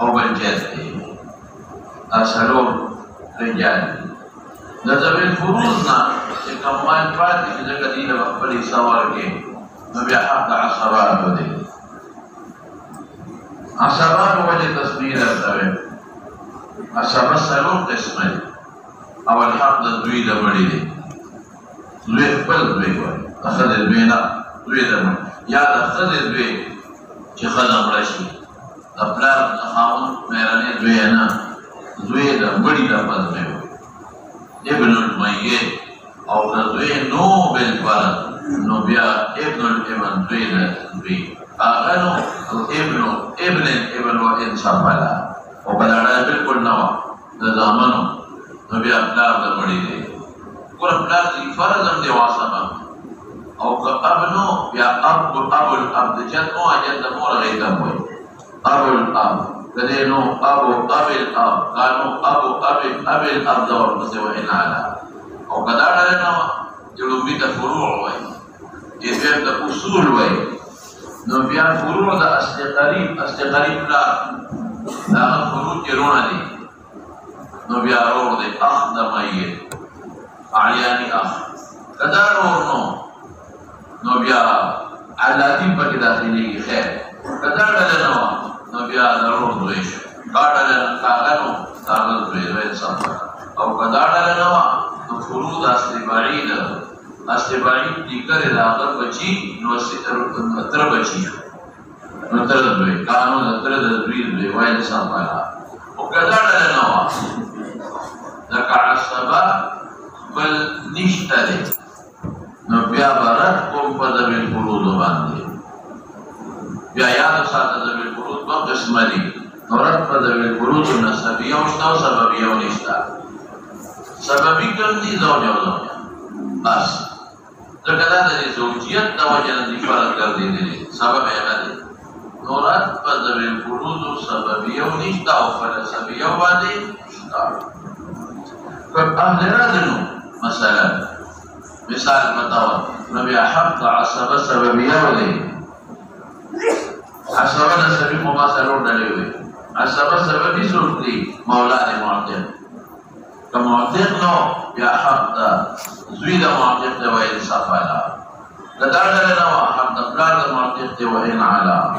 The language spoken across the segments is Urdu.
او بنجات اصلون رجال نظر الفروضنا كمان فاتي إذا قدينا بقبلي صور كي نبي حق عصبان ودي عصبان وجه تصوير الثوين عصب السلوم قسمي او الحق دوي دا بڑی دي دوی خپل دوی وای اخذ البينا دوی دا یا اخذ البي چې خدام راشي خپل خاون مېرانه دوی نه دوی دا بڑی دا پد مې ابن الميت او دوی نو بالفرد نو بیا ابن الابن دوی دا دوی اغنو ابن و انصافلا او بلانا بالکل نوا دا زامنو نو بیا اپلار دا بڑی دے کل اپلار دی فرضم دی واسبا او که ابنو بیا ابو الاب جد او اجد مور غیتم ہوئی ابو الاب کدینو ابو الاب کانو ابو الاب دور بسی وحین علا او کدا ڈرنو جلو بیتا فروع ہوئی ایسویم دا اصول ہوئی نو بیا فروع دا اصل قریب لا دا فروع جرونا دی نو بیا روح دے اخ دا مئیت اعیانی اخ کدا روح نو بیا علاتیم پاکی داخلی کی خیر کدا ڈلنو نو بیا دا روح دویش کاغنو تاغل دویش سمتا او کدا ڈلنو نو فروع دا اصل بعید دیگر داغر بچی نو اتر بچی نو تر دوی کانو اتر دوی وائد سمتا او کدا ڈلنو لکه عصبه بل نشته دی نو بیا به رد کوم په ذوي الفروض باندې بیا یاد ساته ذوي الفروض دوه قسمه دي نو رد په ذوي الفروض نسبیه شته او سببیه نشته سببي کوم دي زوجه او زوجه بس ځکه دا د زوجیت د وجه نه دي فرض ګرځېدلي سبب یې نه دی نو رد په ذوي الفروض سببیه نشته او فلسفیه باندې شته فأهل رادنو مثلا مثال مطور نبي حق عصبة سببية ولي عصبة نسبي مماثلون دليوه عصبة سببي سلطي مولاد معتق كمعتق نو يا حق زويد معتق وإن صفلا لدار لنا وحق دفلار معتق وإن علا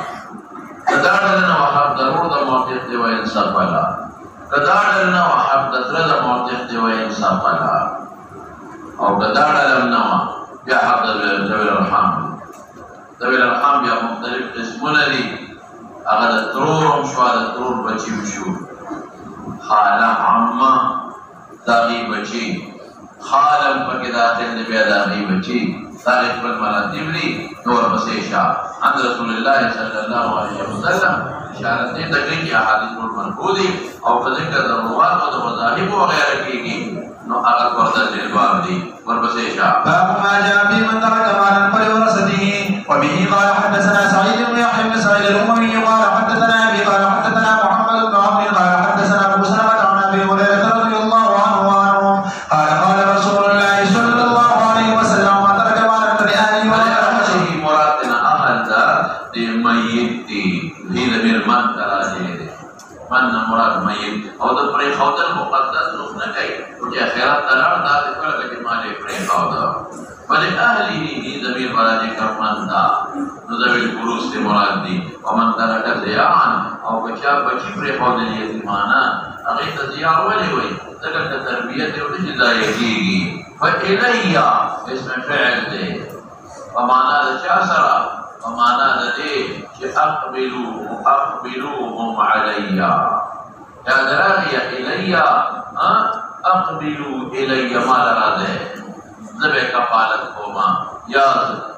لدار لنا وحق ضرور معتق وإن صفلا کداړ نه وحب د تر د موضوع دی وای انصاف والا او کداړ نه بیا حق د ذوی الارحام بیا مختلف قسمونه دي هغه د ترور شو د ترور بچی شو خاله عامه داغي بچی خالم پکې داخل دی بیا داغي بچی تاریخ پر مراتب دي نور بسیشا ان رسول الله صلی الله علیه وسلم اشارت دې ته کوي احادیث مرفوعه او په ذکر د روات او د مذاهب او غیره کېږي نو هغه ورته جواب دي ورپسې شاه باب ما جاء في من ترك مالا فلورثته وبه قال حدثنا سعيد بن يحيى بن سعيد الأموي قال حدثنا أبي قال حدثنا محمد بن عمرو قال حدثنا أبو سلمة عن أبي هريرة رضي الله عنه قال قال رسول الله صلى الله عليه وسلم ما ترك مالا فلأهله ولأهله مرادنا أهل ميت دين من تراجع من مراد ميت او د پرې خوتل مقدس روح نه کوي او چې خیرات تلار دا د کله کې مالې پرې خودا ولې اهلی دي ضمیر مرادي کمندا نو ذوی الفروض ته مراد دي او من ترک زیان او بچا بچی پرې خوتل یتیمانا هغه ته زیان ولې وي ځکه تربیت او د ځای کېږي فإلیا اسم فعل دی ومعنا د چا سره ومعنا د دې چې اقبلوهم علیا یا دراغی الیا اقبلو الیا ما لراده زبه کفالت کوما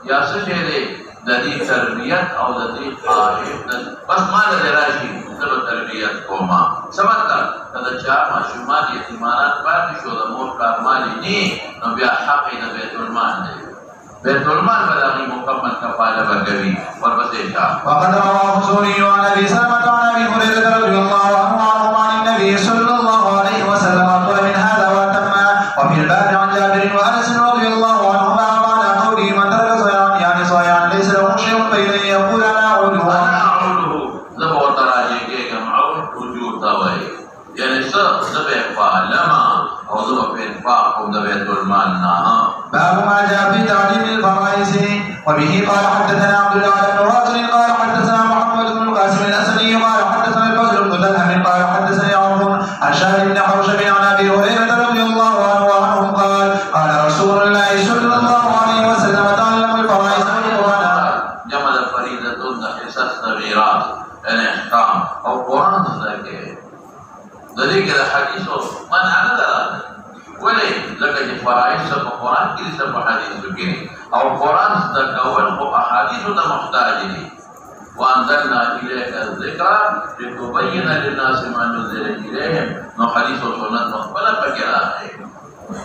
یا سشه ده ددی تربیت او ددی خواهش بس مال دراشی زبه تربیت کوما سمتا کده چار ماشومان یتیمانات پاتی شو ده مور کارمالی نی نو بیا حقی ده بیت المال ده بیت المال بلاغی مکمل کفاله بگوی ورپسیشا وقد رواه الزهري عن ابي سلمة عن ابي هريرة رضي الله عنه عن النبي صلى الله عليه وسلم اطول من هذا واتم وفي الباب عن جابر وانس رضي الله عنهما قال قولي من ترك صيام يعني صيام ليس له شيء بين ان يقول انا اعوده زبو تراجي كي معون زبې فعلما او زبې په انفاق او د بیت المال نه. باب ما جاء في تعليم الفرائض. وبه قال حدثنا عبد الله بن واصل قال حدثنا محمد بن القاسم الاسدي قال حدثنا الفضل بن دلهم قال حدثني عمرو عن شهر بن حوشب عن ابي هريره رضي الله عنه وعنهم قال قال رسول الله صلى الله عليه وسلم تعلم الفرائض والقران. جمع الفريضه د حصص د میراث ان احکام او قران ذکر د دې کې د حدیثو منعنه ده ولې لکه چې فرایض په قران کې څه په حدیثو کې او قران د کول او احادیثو ته محتاج دي. وانزلنا اليك الذكر لتبين للناس ما نزل اليهم نو حدیث او سنت مخبره پکې راځي.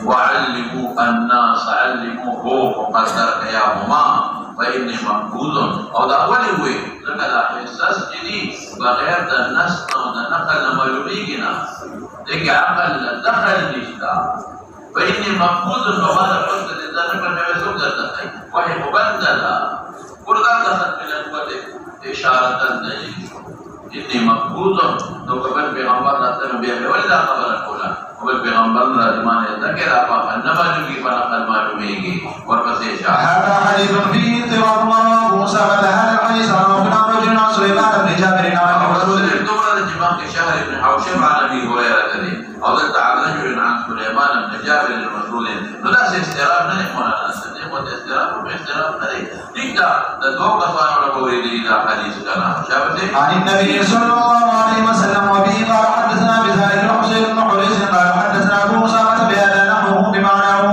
وعلموا الناس علموه وقدر قيامهما فإني محفوظ او دا اولی وی لکه دا حساس جدي بغیر د نص او د نقل نه معلومیږي نه دغه عقل دخل نشتا. فإني محفوظ وما قلت لذلك من يسوق ذاتي وهي مبدله قرآن دخل من القوة إشارة الدليل. إني محفوظ لو قبل بغمبر راتنا بيه ولذا خبر الأولى قبل بغمبر راتمان يذكر أبا أنما نجي فنقل معلوميجي ورقصي هذا حديث فيه انطباق موسى هذا الحديث عن رجل عن سليمان بن جابر عن رسول الله الجماعة شهر بن حوشب عن أبي هريرة أضلت عن رجل عن سليمان بن جابر المسؤول فلا استراب نحن ولا نستطيع استراب واستراب نريد تلك تدوق صار بوريد إلى حديث كلام شابته عن النبي صلى الله عليه وسلم. وبه قال حدثنا بذلك الحسين بن حريث قال حدثنا أبو أسامة بهذا نحوه بمعناه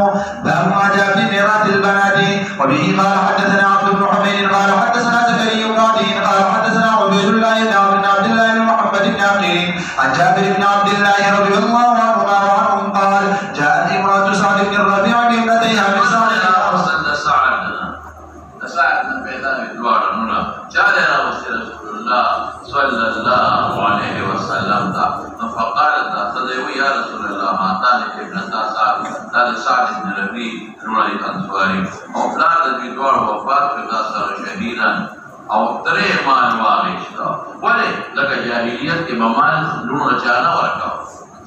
باب ما جاء في ميراث البنات. وبه قال حدثنا عبد بن حميد قال حدثنا زكريا بن عدي قال حدثنا عبيد الله بن عبد الله بن محمد بن عقيل عن جابر بن عبد الله رضي الله عنهما وعنهم قال جاءت امرأة سعد بن الربيع بابنتيها من سعد رسول الله صلى الله عليه وسلم فقالت صدقوا يا رسول الله أعطاني ابنتا سعد بن ربيع نوري الأنصاري او فلان د دوار وفات په تاسو شهیدا او ترې مال واغښتا ولې لکه جاهلیت کې مال لونه چانه ورکاو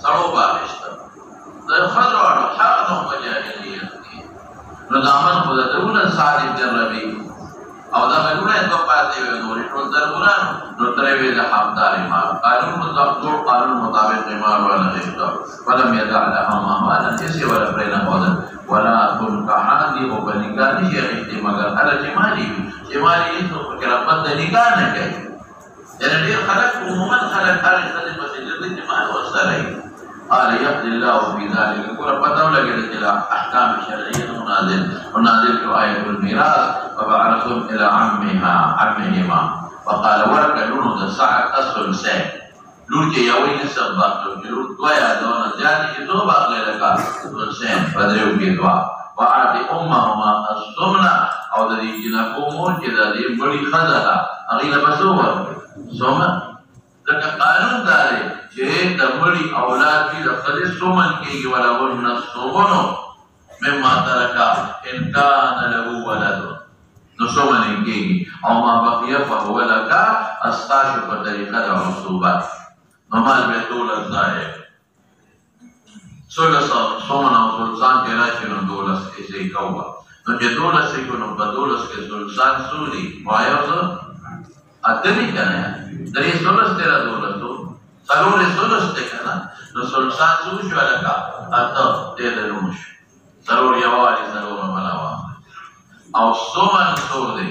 سړو واغښتا د خضر حق نو په جاهلیت کې نو دامن خو د دونه سعد بن ربيع او دا ملونه په پاتې وي نو ټول درونه نو ترې وی د حقدار مال قانون مطابق مال ولا غشتا ولم يدع لها مالا يسي ولا فرينا ولا ولا تنكحان دي وبنكان شي غشتي مگر على جمالي انسو فکر ربط د نکاح نه کوي یعنی ډیر خلک عموما خلک هر څه په سجده د جمال وسره قال يقضي الله في ذلك كل پتاو لګیږي چې احکام شرعیه ونازل آیه الميراث فبعثهم الى عمهما وقال ورکلون د ساعه الثلث لور چې یوې نسب باندې لور دویا دونه ځانې چې دوه باغله لکه ثلثین بدرو کې دوا وعد امهما الثمن او د دې جنکو مور چې د دې بڑی خزانه هغه له بسور ثمن لکه قانون داري چې د بڑی اولاد کې د خپل ثمن کېږي ولا ورن الثمن مما ترك ان كان له ولد نو ثمن کېږي او ما بقي فهو لك استاش په طریقه د عصوبات نمال به دولت ځای څولس ثمن او سلطان کې راشي نو دولت یې کوه نو چې دولت یې کو نو په دولت کې سلطان سوري وایو اتمی کنه درې سلطان تیرا دولت ضرور سلطان ته کنه نو سلطان شو لکه اته دې دروش ضرور یوالي ضرور ملاوا او ثمن سور دې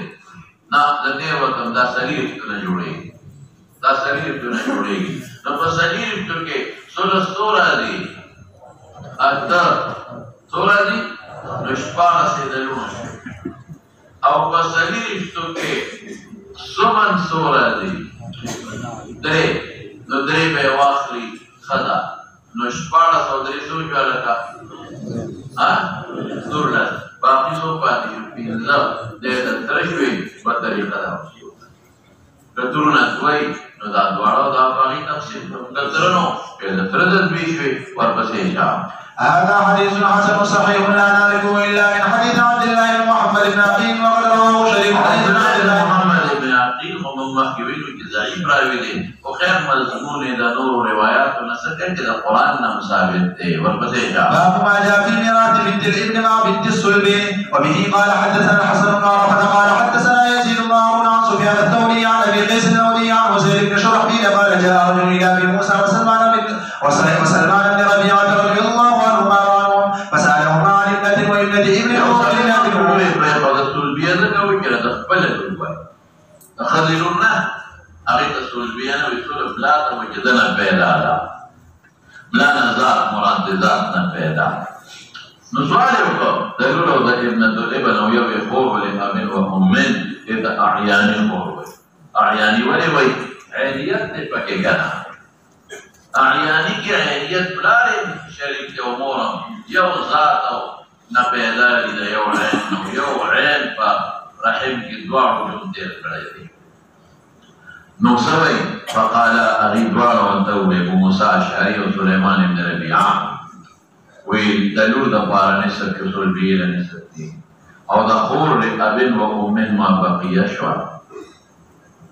نه د دې وکم دا شریف ته جوړي دا شریف ته جوړيږي نو په شریف کې سلطان سورا دي اته سورا دي نشپانه سي دلونه او په شریف کې ثمن سورا دي درې نو درې به واخلي خدا نو شپانه سودري سو جوړه دورله باقي سو پاتې پینځه د ترشوي په طریقه دا کترونه دوی نو دا دواړو دا باقي تفصیل کترونو په ترځ دوی ورپسې شاه هذا حديث حسن صحيح لا نعرفه الا من حديث عبد الله بن محمد بن عقيل وقد رواه شريك عن عبد الله محمد بن عقيل ومن مخكي ضعیف راوي دي او خیر مضمون د نور روایت نه سکه چې د قران نه ثابت دي ورپسې باب ما جاء في ميراث بنت الابن مع بنت الصلب وبه قال حدثنا الحسن بن عرفة قال حدثنا يزيد بن هارون عن سفيان الثوري عن ابي قيس النودي عن وزير بن شرحبيل قال جاء رجل الى ابي موسى وسلمان بن ربيعة رضي الله عنهما فسالهما عن ابنة وابنة ابن خذلونا أغيث السلبيان ويسول بلاتا وجدنا بيدادا ملانا ذات مراد ذاتنا بيدا نسوالي وقال دلولو دا ابنة الابن ويوي خوف لأمن وأمن إذا أعياني خوف أعياني ولي وي عينيات نفكي كنا أعياني كي عينيات بلاري شريك أمورا يو ذاتو نبيدا إذا يو عين يو عين فرحم كي دوارو جمتير كريدي نوسوي فقال أغيب دوارو وانتوبي أبو موسى أشعري وسليمان بن ربيعة ويدلو دفار نسر كسول بيلا نسر دي أو دخور لأبن وأمن ما بقي شوى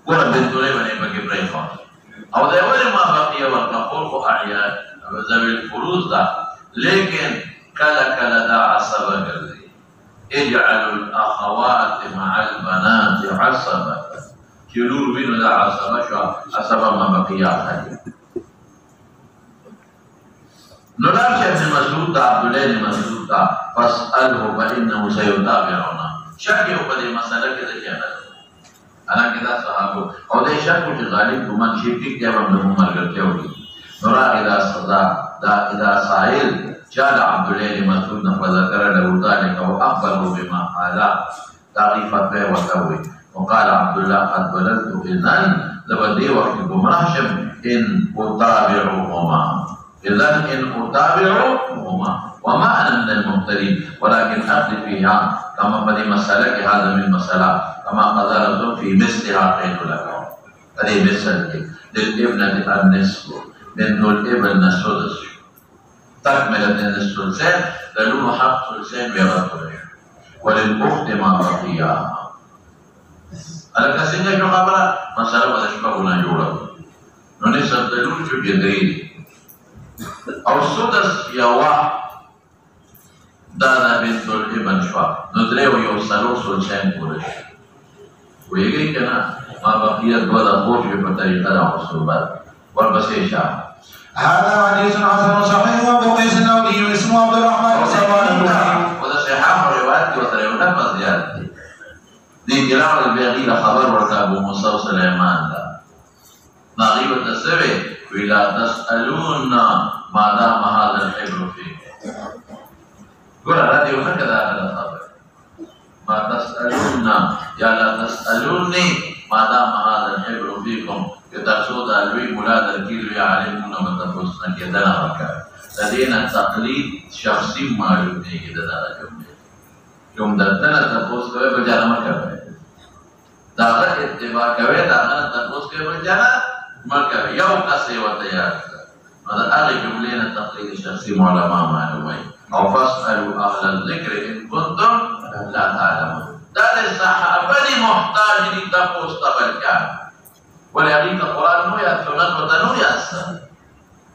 قرى بنت ليبن بقي بريخون أو دول ما بقي والدخور أعيان ذوي الفروض ده لكن كلا دا عصبة قلبي اجعلوا الأخوات مع البنات عصبة كيلور بينو دا عصبة شو عصبة ما بقي خلي نولار شيخ مسعود دا عبد الله بن مسعود دا فاسأله فإنه سيتابعنا شكي وقد المسألة كده كده أنا كده صحابه أو ده شك غالب كمان شيء كده من عمر قلتهولي نورا إذا سائل جاء عبد الله بن مسعود فذكر له ذلك وأخبره بما قال تعريفة به وتوي وقال عبد الله قد بلغت إذن لبدي وقت بمرحشم إن أتابعهما إذن إن أتابعهما وما أنا من المبتلين ولكن أخذ فيها كما قد مسألك هذا من مسألة كما قدرتم في مثلها قيل لكم هذه مثل للابنة النصف بنت الابن السدس تكملة الثلثين لأنه حق ثلثين بيغطوا وللأخت ما بقيها أنا كسينجا شو خبرة مسألة وتشبهنا جوړه نو نه سدلون شو بيدري او سدس يوا دا بنت الابن شو نو دريو يو سلو ثلثين پورش ويږي کنه ما بقيت دوه د خوش په طریقه دا وصوبات ورپسې شاه هذا حديث حسن صحيح وابو قيس النودي اسمه عبد الرحمن وسلمان وده صحاح روايات وتريونه مزياد دي جلال البيغي خبر ورته ابو موسى وسليمان دا ناغي وتسوي ولا تسالون ما دام هذا الحبر فيه قول راديو هكذا هذا الخبر ما تسالون يا لا تسالوني ما دام هذا الحبر فيكم يترسود الوي مولاد الكيلو يعلمون وتفوسنا كدنا وكا لدينا تقليد شخصي معلوم كدنا جمله يوم دتنا تفوس کوي بجانا مکه دا اتباع کوي دا تفوس کوي بجانا مکه یو قصي وتیار هذا هغه جمله تقليد شخصي علماء معلومه او فاسالوا اهل الذكر ان كنتم لا تعلمون دا الصحابه محتاج لتفوس تبركان ولكن القرآن نو يا سنت وتنو يا سن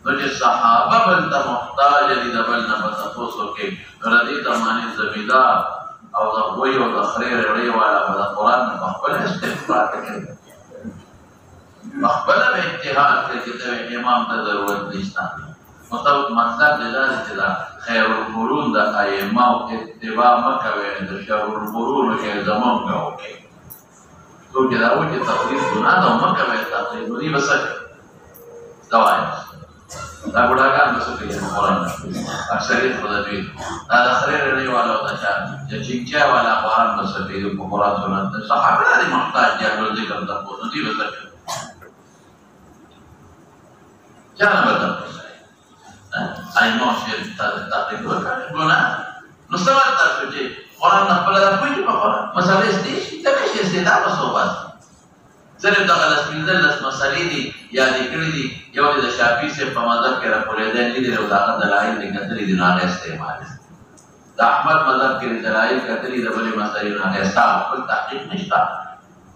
نو الصحابة بل محتاج لدبلنا بتفوسو كي ردي تماني زميدار او دغوي او دخرير ري ولا بالقرآن مقبل استغفار كده مقبل باجتهاد كده امام ته ضرورت نشته مطلب لذلك دا خير القرون دا ائمه او اتباع مکوي د شر القرون کې زمون کوي تو كده أول تقرير هذا ومكة من التقرير ودي بس دواعي لا بودا كان بس في القرآن أكثرية خدمين هذا خير اللي ولا تشاء جينجا ولا قرآن بس في القرآن سنة صحابة هذه محتاج يعمل ذكر تقول ودي بس jangan bertepus أي معشر تقرير وكذا نستوعب ترجمة orang nak pada apa itu pak? Masalah SD, tapi SD tak apa sobat. Jadi dah kalau sembilan masalah ini, ya dikiri di, ya udah syafi se pemadam kira boleh dan ini dia udah dalail dengan tadi di nada SD malas. Dah Ahmad madam kira dalail kata dia boleh masalah nada SD, pun takik nista.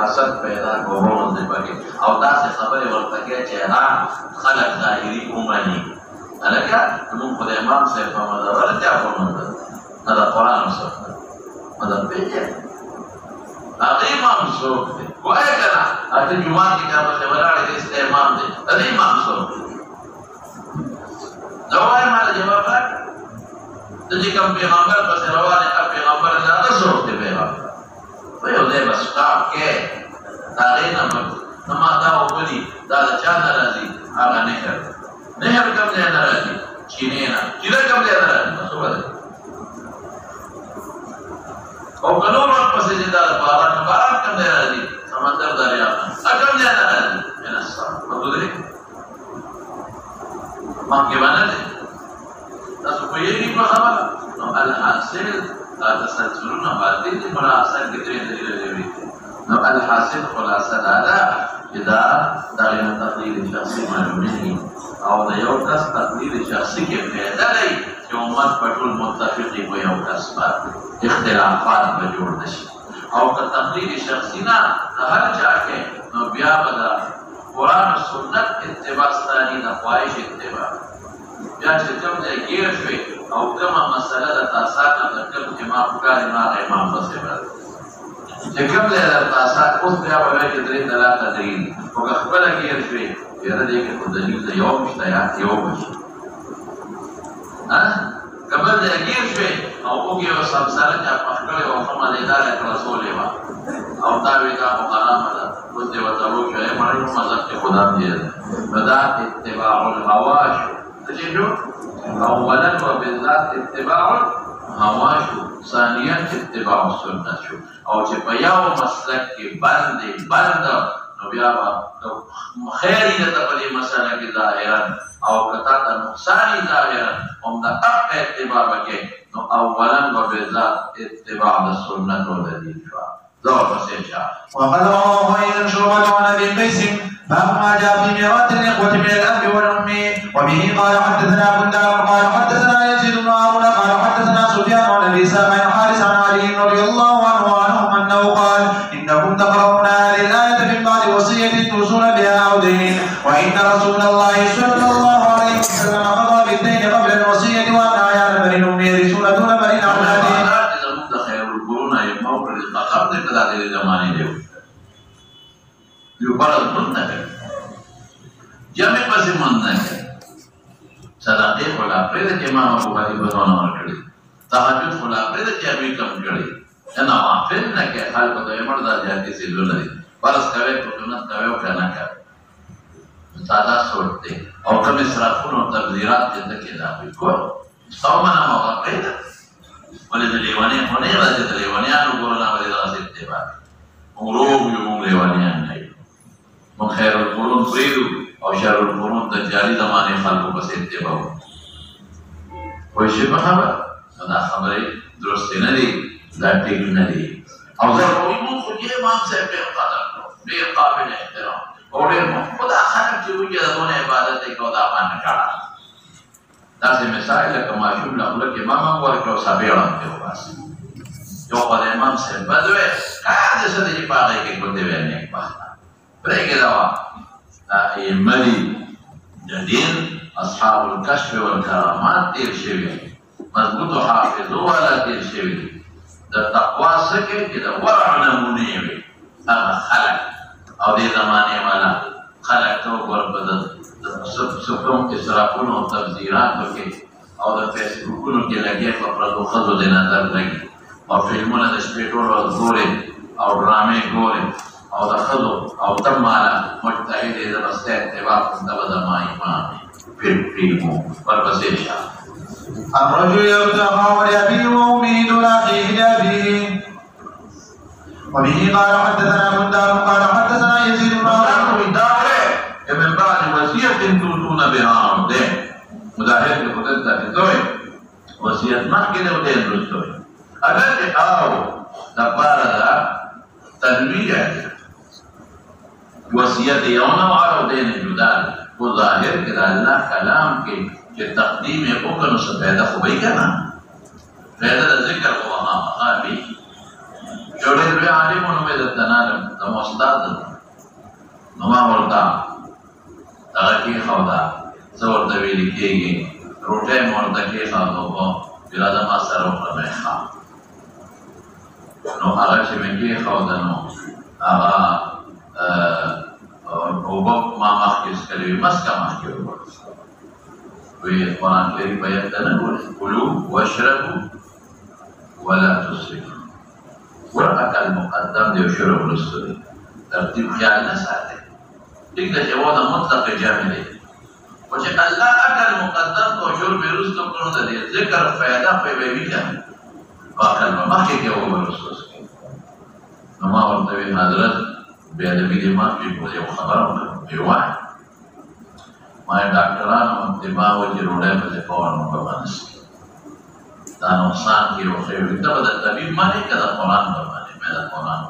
حسد پیدا کوو د پکې او داسې خبره ورته کې چې خلک ظاهري ومني الکه موږ په امام صاحب په مدار ورته کوو دا قرآن سره دا پیږي هغه امام څوک دی وایي کنه اته جمعه کې دا په ولاړې دې امام دی دا امام څوک دا وایي مال جواب د دې کوم پیغمبر پس روانه پیغمبر دا څوک دی پیغمبر وایو دې بس کار کې هغه نما دا وګړي دا چا ناراضي هغه نه کوم ځای ناراضي چینه نه کوم ځای ناراضي څه وایي او کنور وقت پسې دا باران کوم ځای راځي سمندر دریا کوم ځای راځي ان السلام وګورئ ما کې باندې تاسو په یوه په خبره نو الحاصل تسلسلون باندې په اثر کې درې دلیل نو الحاصل خلاصه دا اذا دغه تقلید شخصي معلومي او د یو کس تقلید شخصي کې پیدا لري چې امت په ټول متفقې په یو کس باندې اختلافات به جوړ نشي او که تقلید شخصي نه هر چا کې نو بیا به د قرآن او سنت اتباع ستاني د خواهش اتباع بیا چې کوم ځای ګیر شوي او کومه مسله د تاسات د کوم امام ښکاري ما امام پسې باندې چې کوم ځای د تاسات اوس بیا به وایي چې درې طلاقه دلیل او که خپله ګیر شوي یاره دې کې خو دلیل د یو شته یا یو بشي کبل دې ګیر شوي او وګي او سمسره چې په خپل او کومه لیدار رسولې وا او دا وی دا مقامه ده اوس دې وته وایي مړ مذهب کې خدا دې ودا اتباع الهوا شو اولا وبالذات اتباع الهوا شو ثانيا اتباع السنت شو او چې په یو مسلک کې بند نو بیا خیر دې ته په دې مسله کې ظاهرا او کتا ته نقصان ظاهرا هم د حق اتباع وکړي نو اولا وبالذات اتباع السنت والدين شو ظهر مسيحا وقد رواه أيضا شعبة عن أبي قيس باب ما جاء في ميراث الإخوة من الأب والأم وبه قال حدثنا بندار قال حدثنا يزيد بن هارون قال حدثنا سفيان عن أبي سامع الحارث عن علي رضي الله عنهم أنه قال إنكم تقرؤون هذه الآية من بعد وصية توصون بها أو دين وإن رسول الله صلى الله عليه وسلم قضى بالدين قبل الوصية وأن أعيان بني الأم يرثون دون بني الأولاد خبر دې کدا دې زمانه دی یو بل څه نه کوي جمع پسې مونږ نه کوي صدقه ولا پرې د امام ابو بکر بدونه ورکړي تهجد ولا پرې د جمع کم کړي انا وافل نه کې خلق ته مراد ځاتي سي لري پرس کوي په سنت کوي او کنه کوي ساده صورت دی او کوم اسرافونه او تبذیرات دې کې دا کو څومره موقع پیدا ولې د لیوانې په نه راځي د لیوانیانو ګورنه ولې راځي اتباع اوروب یو لیوانیان نه مون خیر القرون پریدو او شر القرون د جاری زمانه خلکو پس اتباع وای شي په خبره دا خبره درست نه دی دا ټیک نه دی او زه وایي مون خو یې امام صاحب په قدر ډیر قابل احترام او ډیر خدا خلک چې وایي د عبادت کو دا باندې کړه دا سه مثال لکه معشوم له خپل امام ورکو صابران دی واسي یو په امام صاحب بدوي کله څه دی په هغه کې کوته ونه پخته پرېګه دا ایمدی جدین اصحاب الكشف والکرامات تیر شوی مضبوط حافظو والا تیر شوی د تقوا سکه چې د ورع نمونه وي هغه خلق او دې زمانه والا خلق تو وربدل سبکم اسرافونو او تبذیراتو کې او د فیسبوکونو کې لګي په پردو خزو د نظر لګي او فلمونه د شپې ټول ورځ ګوري او ډرامې ګوري او د خزو او تم مالا مجتهد د مسته اتباع د ما ایمان فیلمو ورپسې شه الرجل يرتقى ولأبيه وأمه دون أخيه لأبيه وبه قال حدثنا بندار قال حدثنا يزيد بن هارون من بعد وصية توصون بها أو دين مظاهر کې خدای ته دوی وصیت مخکې له دې وروسته اگر او د پاره دا تنویع وصیت یو نه او دین جدا او ظاهر کې د الله کلام کې چې تقدیم یې وکړو څه پیدا خو به کنه پیدا د ذکر او ما مخابي شوري بي عالم ونميد التنالم دم أستاذ نما ورطا تغكي خودا سور دويلي كيجي روٹے مورتکی خواهدو با بیرادا ما سرو رمی خواه نو آغا چه منگی خواهدنو آغا اوبا ما مخیز کلیوی مسکا مخی اوبا وی قرآن کری باید دنگولی کلو واشربو ولا تسرفو ورقا المقدم دیو شرب رسولی ترتیب خیال نساته دیکھ دا جوادا مطلق جاملی وجه الله أكل مقدم کو شرب رسل کنو دا دی ذکر فیدا پی بیوی جان واقل مخی کے وہ رسوس کے نما ورطوی حضرت بیادبی دی مخی کو دیو خبرم بیوان مای ڈاکٹران دماغ وجه روڑے پسی فورن مبانس دا نقصان کی روخیوی دا بدا طبیب مانی که دا قرآن بمانی میں دا قرآن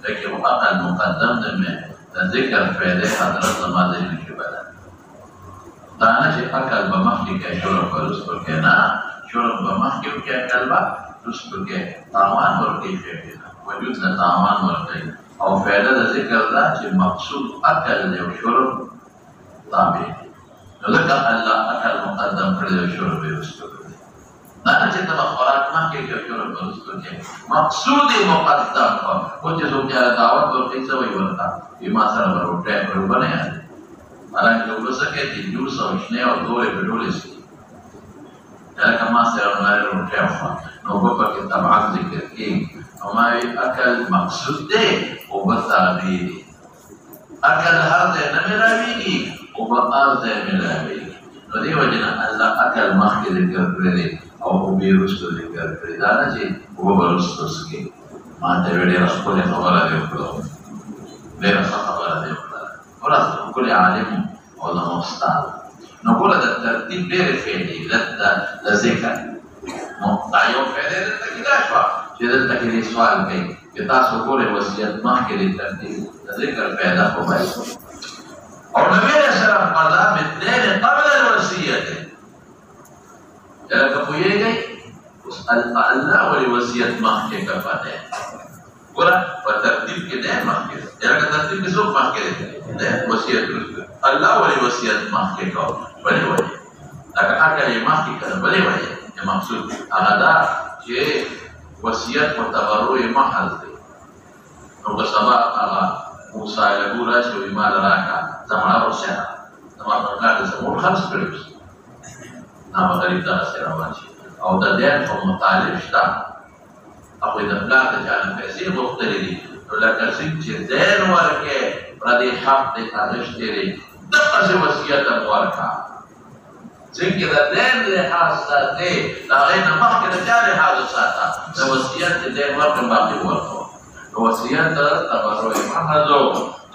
لیکن وہ أكل مقدم دا میں دا ذکر فیدے حضرت زمان دی نشی بدا دانا چې اکل به مخکې کې شرب به رسکو کې نه شرب به مخکې کې اکل به رسکو کې تاوان ورکوي وجود له تاوان ورکوي او فایده د ذکر ده چې مقصود اکل دی او شرب تابع دي نو ځکه الله اکل مقدم کړی او شرب یې رسکو کړی دانا چې ته به خوراک مخکې کې شرب به رسکو کې مقصود یې مقدم کړ او چې څوک یې دعوت ورکوي څه وایي ورته ما سره به روټۍ پر وبنه یادي حالانکہ وہ سکے تھی جوس اور اشنے اور دولے پٹولے سے جلکہ ماں سے رنائے روٹے ہوا نوبہ کے تبعات ذکر کی ہماری اکل مقصود دے وہ بتابی دی اکل ہر دے نمیراوی گی وہ بطار دے مراوی گی نو دی وجنہ اللہ اکل ماہ کے ذکر پر دے اور وہ بیروس کو ذکر پر دانا چی وہ برس تو سکے ماں تے ویڈے رسکو نے خبرہ دے اکلو بے رسا خبرہ دے اکلو ورث كل عالم ولا مستعد نقول هذا الترتيب غير فعلي لا ذكر مقطع يوم فعلي ده كده شويه كده كده سؤال كده يتاسو كل وصيات ما كده الترتيب ذكر فعله كويس اور نبی اسلام قضا باثنين قبل الوصيه جرا كفويه گئی اس الله والوصيه ما كده فاده ګور په ترتیب کې نه مخکې دا ترتیب کې څوک مخکې دی وصیت الله ولې وصیت مخکې کو بلې وایي دا هغه یې مخکې کړ بلې وایي مقصود هغه دا چې وصیت په تبرع محض دی نو په سبا هغه موسی له ګورا چې مال راکا زمړه ورشه زمړه کار زموږ خلاص کړو نو غریب دا سره وایي او د دې په مطالب شته او د پلان د چانه پیسې غوښتلې دي نو لکه څنګه چې دین ورکې پردې حق دې اغشتې دي دغه وصیت ورکا څنګه د دین لحاظ ساتي دا غیر مخکې د چا لحاظ ساته د وصیت دې ورکړ باقي ورکو وصیت تبرع محض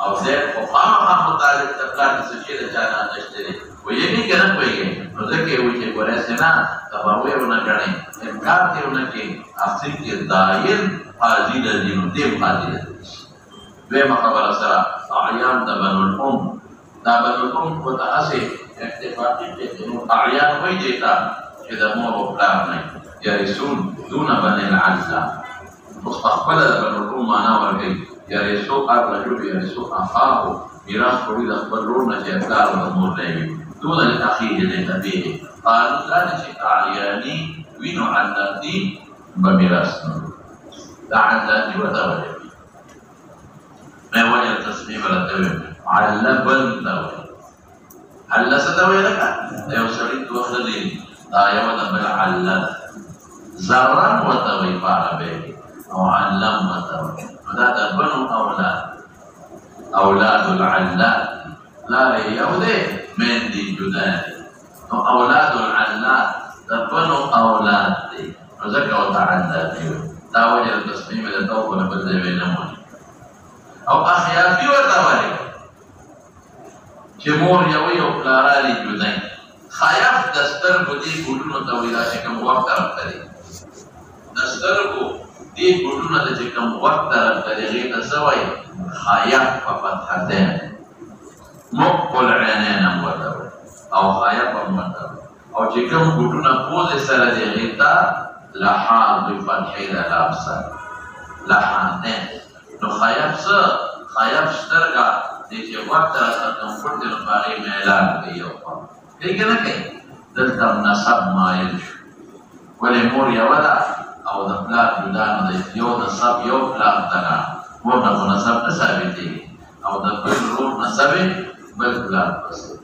او دې په خامخا مطالب د پلان څخه د چانه اغشتې دي ویې نه کنه ویې نو ځکه وایي چې ګورې سینا تبرع ونه غړي انکار دیونه کې اصل کې دایر حاضر دي نو دې حاضر دي به مخبر سره اعیان د بنو الام دا بنو الام کو تاسه اتفاقی کې نو اعیان وایي دیتا چې د مور او پلار نه یا رسول دون بني العزا مستقبل د بنو الام معنا ورګي یا رسول الرجل یا رسول اخاه میراث کوي د خپل ورور نه چې پلار او مور نه وي دون الاخيه لتبيه قالوا لا نشك اعياني وینو علادی بمیراث دا علادی ودا وجه ما وجه تصمیم رتوی علبن دوی علا ستوی لکا دیو سړی دوخلی دا یو دا بل علد زرن وتوی پاربه او علم وتوی ودا دا بنو اولاد العلاد لا یو دی من دی جدا نو اولاد العلاد دبنو اولاد دي وذكر وتعدى دي دا وجه التصميم اللي توقف لبدا بينهم او اخيافي وتوالي جمهور يوي وقلارالي جدين خياف دستر بدي قلونو تويدا شكم وقت رفتري دستر بدي قلونو تشكم وقت رفتري غير سوي خياف وفتحتين مقبل عينين وتوالي او خياف وتوالي او چې کوم ګټونه پوزې سره دی غیتا لحاظ فتحې د لام سره لحانتين نو خیف سترگا دیچه وقت راسا کمپورت نو باقی میلان کئی اوپا کئی کنا کئی دلتم نصب مائل شو ولی مور یودا او دا پلار جدانو دا یو نصب یو پلار تگا مور نکو نصب نصابی او دا بل روح نصبی بل پلار پسی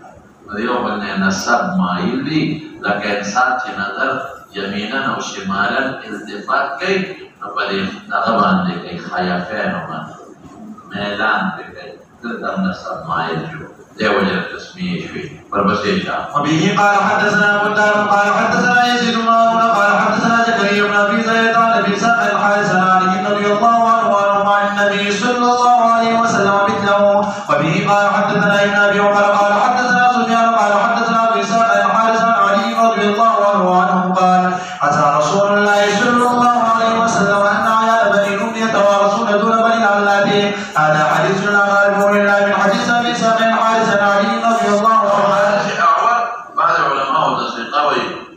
دیو بلنے نصب مائل دی لکه انسان چه نظر یمینا او شمالا التفات کئی نو بلی نغبان دی کئی خیافین او من میلان دی کئی دلتم نصب مائل شو دیو جل تسمیه شوی بربسیشا وبه قال حدثنا بندار قال حدثنا يزيد بن هارون قال حدثنا زكريا بن ابي زيد عن ابي سعد الحارث عن علي رضي الله عنه عن النبي صلى الله عليه وسلم مثله وبه قال حدثنا ابن ابي عمر قال حدثنا سفيان قال حدثنا ابو اسحاق الحارث عن علي رضي الله عنه قال اتى رسول الله صلى الله عليه وسلم ان عيال بني اميه ورسول دون بني العلات هذا حديث لا غالب الا من حديث ابي اسحاق الحارث عن علي رضي الله عنه بعض العلماء تصديقوا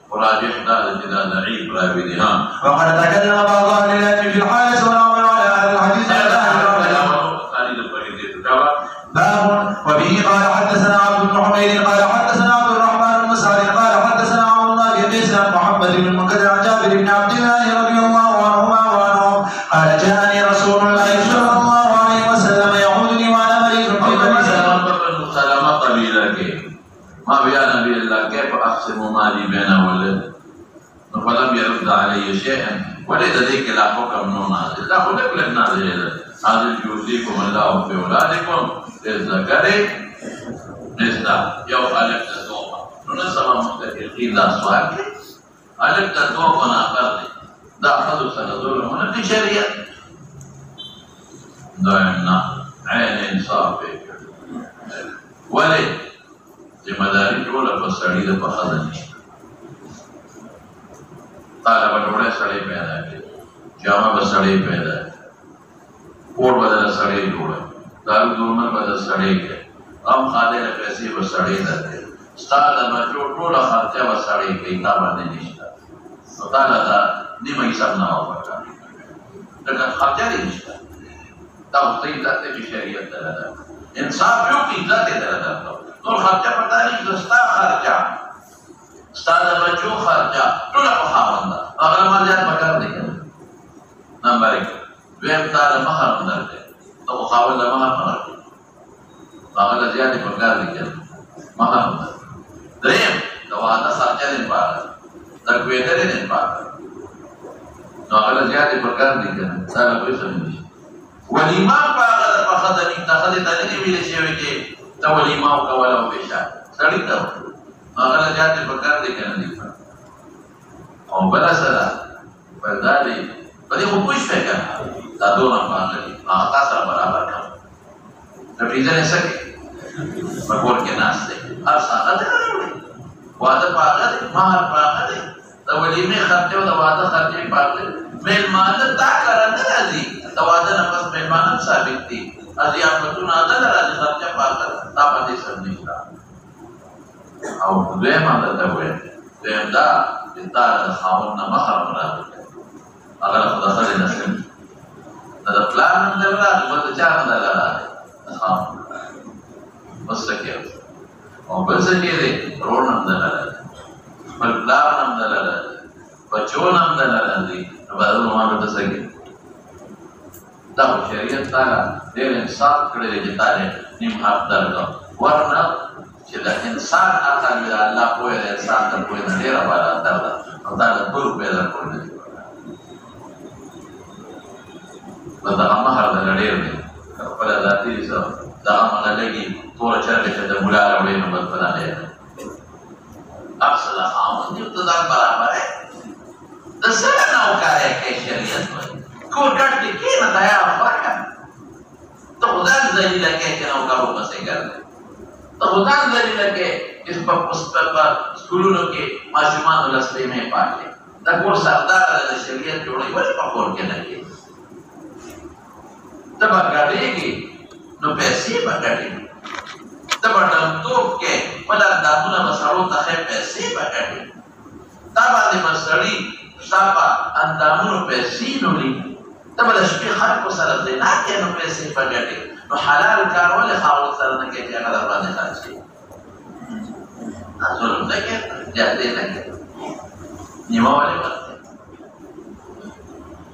وراجح ذلك إذا ضعيف راويها وقد تكلم بعض اهل العلم في الحارث والعمل على هذا الحديث باب وبه قال حدثنا عبد بن حميد قال حدثنا عبد الرحمن بن سعد قال حدثنا عبد الله بن قيس عن محمد بن المنكدر عن جابر بن عبد الله رضي الله عنهما وعنهم قال جاءني رسول الله صلى الله عليه وسلم يعودني وانا مريض في بني سلمة قبيلة ما بيا نبي الله كيف اقسم مالي بين ولد فلم يرد علي شيئا ولد ذيك لا حكم نازل لا خلق لك نازل هذا يوصيكم الله في اولادكم للذكر مثل يوم الف تتوبه نسبه مستقيم لا سؤال الف تتوبه ناقل دا اخذ سنزول هنا في شريعه دائما عين انصاف ولد ذمہداری ټول په سړی د پخځه نشته طالب ډوړې سړی پیدا کړي جامه به سړی پیدا کوټ بدل سړی جوړ دارو دورمن بدل سړی کې ام خاله له پیسې به سړی درته ستاره بچو ټول خرچه به سړی کې تا باندې نشته نو تعالی دا نیمه حساب نه وکړه دا خرچه نشته دا څه ذاته شریعت ده انصاف یو کې ذاته ده ټول خرچه پتا نه دستا خرچه ستاره بچو خرچه ټول په خاونده هغه ماليات پکار دي نمبر 1 ویم تار مہر درته تو خاونده مہر پکار هغه زیات پکار دي مہر دریم دا واده خرچه نه پاره تکویدل نه پاره نو هغه زیات پکار دي دا به څه نه ولیما پاغه په خدای ته خدای ته نه ویل شي چې تا ولیما او کولا او بشا سړی ته هغه ځاتې پکار دی کنه دی او بل سره بلداري په دې خو پوښ فکر دا دوه باندې هغه تاسو برابر کړو د پیژنې سکه په کور کې ناشته هر څه ده واده پاغه مہر پاغه دا ولیمه خرچه او د واده خرچه پاغه میلمانه تا کرنه راځي دا واده نه پس میلمانه ثابت دي ازیافتون عدد راځي خرچه پاغه تا باندې سر نشته او دویم عادت وي دویم دا دا خاون نه مہر راځي اگر خدا سره نشم دا پلان نه راځي په چا نه راځي خاون بس کې او بس کې دې رون نه راځي بل پلان نه راځي بچو نه راځي نو بدل نو ما ته څنګه دا شریعت تعالی ډېر انصاف کړی دی چې تعالی نیم حق درکړ ورنه چې د انسان عقل د الله په انسان ته په ډېر بالا دردا او دا د ټول پیدا کول دي دا مہر د ډېر دی خپل ذاتي څه دا هغه لګي ټول چرته چې د مولا وړي نو بل پلا دی اصل خاوند دې ته دا برابر دی د سره نو کاري کې شریعت کو ګټ کې نه دا یا فرق ته خدای دې لکه چې نو کارو پسې ګرځي ته خدای دې لکه اس په سکولونو کې ماشومان ولسته مې پاتې دا کور سردار د شریعت جوړي ولې په کور کې نه کې ته باندې نو پیسې باندې ته باندې توپ کې ولا داتونه مسارو ته پیسې باندې دا باندې مسړي صاحب اندامونو پیسې نو لې ته به د شپې خلکو سره زنا کوې نو پیسې به ګټې نو حلال کار ولې خاوند سره نه کوې چې هغه در باندې خرڅ شي دا ظلم نه کوې جهدې نه کوې نیمه ولې ورکوې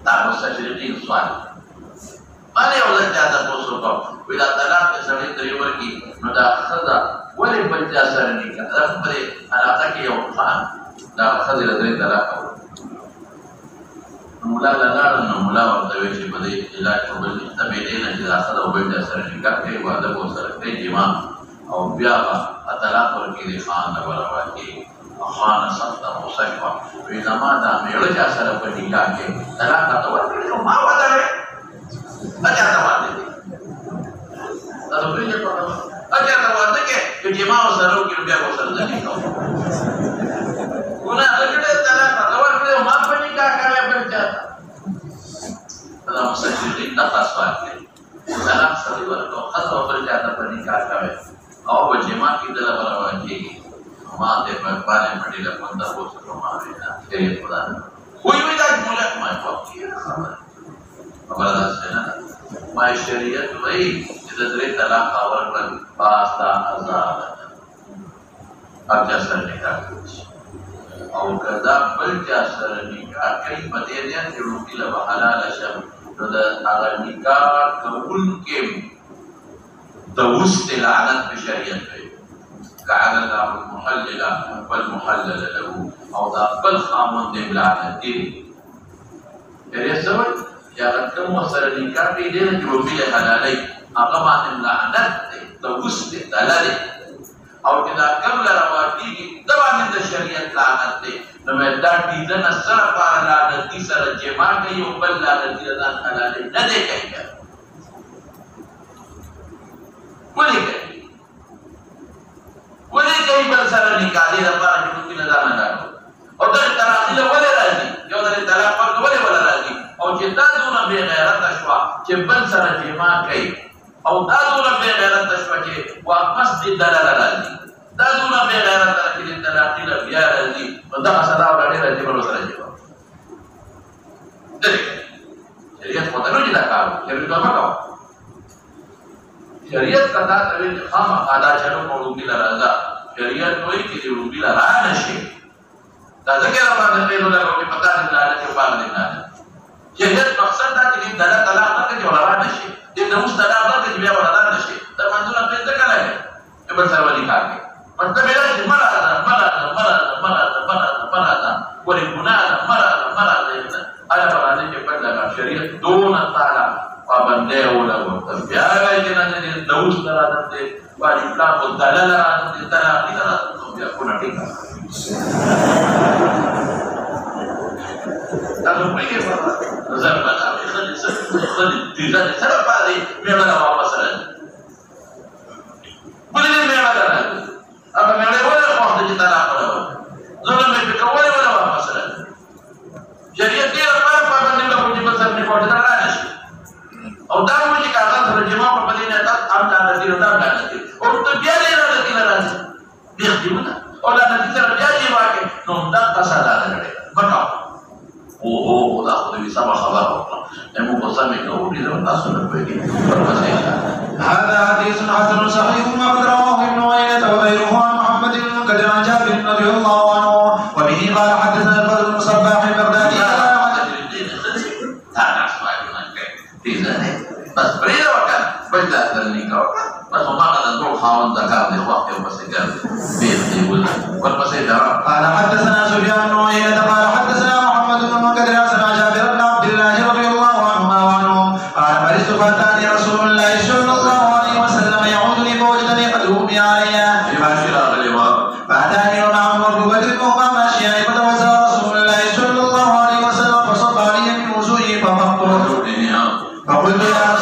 دا مستشرقین سوال ما نه یو ځل چا تپوس وکړ وایي دا طلاق چې سړی ترې ورکړي نو دا ښځه ولې بل چا سره نکاح دا په دې علاقه کې یو خان دا ښځې له درې طلاقه مولا لاړ نو مولا ورته وایي چې په دې علاج کې بل ته بېلې نه چې دا ښځه بل چا سره نکاح کوي واده به ورسره کوي جما او بیا به طلاق ورکړي د خان نه به راواچي خان سخته غوسه شوه وایي زما دا مېړه چا سره په نکاح کې طلاق راته ورکړي نو ما ودروې اچھا ته واده کې دا نو پرېږدې په اچھا ته واده کې که جما ورسره وکړي نو بیا به ورسره ځنې کوم ګناه وکړې طلاق راته ورکړې او ما په نکاح کوې بل چا ته دا مستشرقین دغه سوال کوي طلاق سړي ورکړو ښځه به بل چا ته په نکاح کوې او به جما کېدله به روان کېږي ما ته په باندې مړي له خوند اوس کومه وینا خیر خدا وی دا مولا ما په خبره ده څنګه ما شریعت وی چې د درې طلاق اورل پاستا آزاد اب چا سره نکاح کوي او کدا بل چا سره نکاح کوي په دې ځای کې روټي له حلال شم نو د هغه نکاح کوونکې د وست لعنت په شریعت وی جعل الله المحلل والمحلل له او دا بل خامن دی لعنت دی یې سوي یا کوم سره نکاح دی چې روټي له حلالي هغه باندې لعنت دی د وست دلاله او چې دا کوم لرواکیږي دا باندې د شریعت لعنت دی نو دا دې نه سره په لعنت سره جما کوي او بل لعنت دی دا حلال نه دی کوي ولې کوي بل سره نکاح دی لپاره چې موږ نه ځانو او دا تراخي له ولې راځي یو د طلاق ورکول ولې راځي او چې دا دونه بې غیرته شوه چې بل سره جما کوي او دا دونه بې غیرته شوه چې واپس دې دلاله راځي دا دونه بې غیرته چې د طلاقي له بیا راځي نو دغه سزا به ډېره راځي بل سره جما شریعت خو ته نه دا کار شریعت مه کوه شریعت کدا ته وایي چې خامخا دا چلو په وړوکي له راځه شریعت وایي چې د وړوکي له را نه شي دا ځکه را باندې پرېږدو لکه چې پتا دې لاړه چې باندې نه شریعت مقصد دا چې دا طلاق نه کوي چې ورا نه شي دې نو طلاق نه کوي بیا ورا نه شي دا منځونه پرې ځکه نه کوي چې بل سره ولي کار کوي مطلب دا چې مراد ولې ګناه مراد اله باندې چې بدل شریعت دون تعالی پابندې ولګو بیا راځي چې نه د اوس درادت دې باندې اسلام او دلاله راځي طلاق دې راځي بیا کو نه ټیک دا نو پېښه ده زه په تاسو دې سره پاره مې ولا واپس راځي ولې مې ولا راځي هغه مې ولا وخت چې طلاق ورو زه مې په کوله ولا واپس راځي شریعت دې په پابندې له کوم څه نه کوي دا راځي او دا مو چې کاغذ سره جما په بدینه تاسو عام لا دې دا راځي او ته بیا دې راځي بیا دې ونه او لا دې سره بیا دې واکه نو دا تاسو دا لري بټاو او دا خو دې سم خبر وکړه نو په سمې کوو دې تاسو نه پېږی هذا حديث حسن صحيح وقد رواه ابن عيينة وغيره عن محمد بن قدر عن جابر رضي الله عنه وبه قال حدثنا الفضل بن صباح البغدادي بس بريده وكان بجلس للنكاح بس وما قد نروح خاون ذكر لوقت وبسجل بيت يقول والبسيط قال حدثنا سفيان بن عيينة قال حدثنا محمد بن قدر عن جابر بن عبد الله رضي الله عنهما وعنهم قال مرضت فاتاني رسول الله صلى الله عليه وسلم يعودني فوجدني قد أغمي علي فاتاني ومعه ابن بكر وهما ماشيان فتوسل رسول الله صلى الله عليه وسلم فصب علي من وجوهي فقلت يا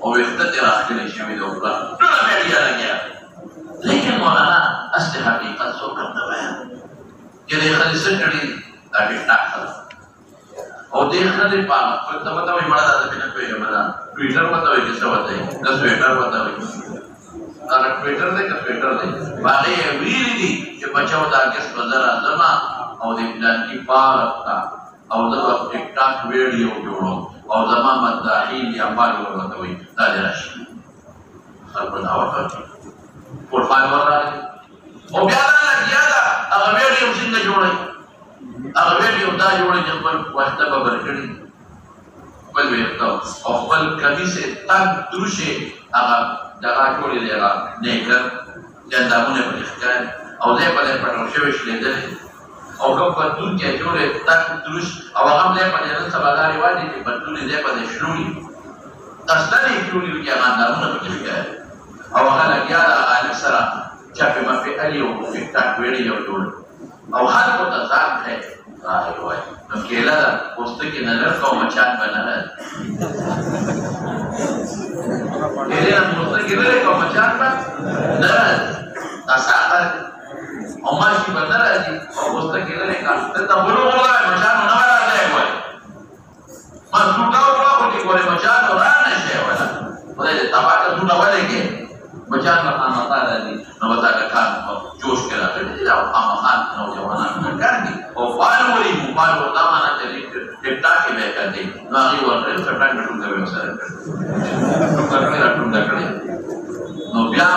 او وقت راخلی شوی دو ټول میډیا لګیا لیکن مولانا اصل حقیقت سو کم نه بیان چې د خالص کړي دا ډیټا او د خالص په خپل ته وایي مړه ده په نه کوي مړه ټویټر پته وایي چې څه وایي د ټویټر پته وایي دا ټویټر دی که ټویټر دی باندې ویلي دي چې بچو د اگست 2000 او د پلان کې پارک او د ټیک ټاک ویډیو جوړو او زما مداحین یا مال ورته وي دا دی راشي خلکو دا ورته پروفایل ورته او بیا دا لګیا دا هغه ویډیو څنګه جوړي هغه ویډیو دا جوړي چې خپل وخت به ورکړي خپل ویډیو او خپل کمیسه تک دروشه هغه دغه جوړي دی هغه نیکر جندامونه په ښکار او دې په پټو شوی شلیدل او کوم بدلون کې جوړه تک دروش او هغه له په نن سبا لري وایي چې بدلون دې په شلولي تاسو دې شلولي کې باندې په کې او هغه لګیا د عالم سره چې په مفي علي او ټیک ټاک ویډیو جوړ او هر کو ته ځان ته راځي وایي نو کېلا دا پوسټ کې نظر کوم چات بنره کېلا پوسټ کې نظر کوم چات بنره تاسو او ماشي بدل راځي او وسته کې لري کار ته بلو ولا مچانو نه راځي وای ما څوټاو راو دي ګوره مچانو را نه شي ولا ولې تابعه څوټا ولې کې مچانو خامہ راځي نو وتا کار جوش کې راځي دا خامہ خان نو جوانان کار دي او فالوري موبایل وتا معنا چې ټیک ټاک کې به کوي نو هغه ورته څټان ټول کوي سره نو بیا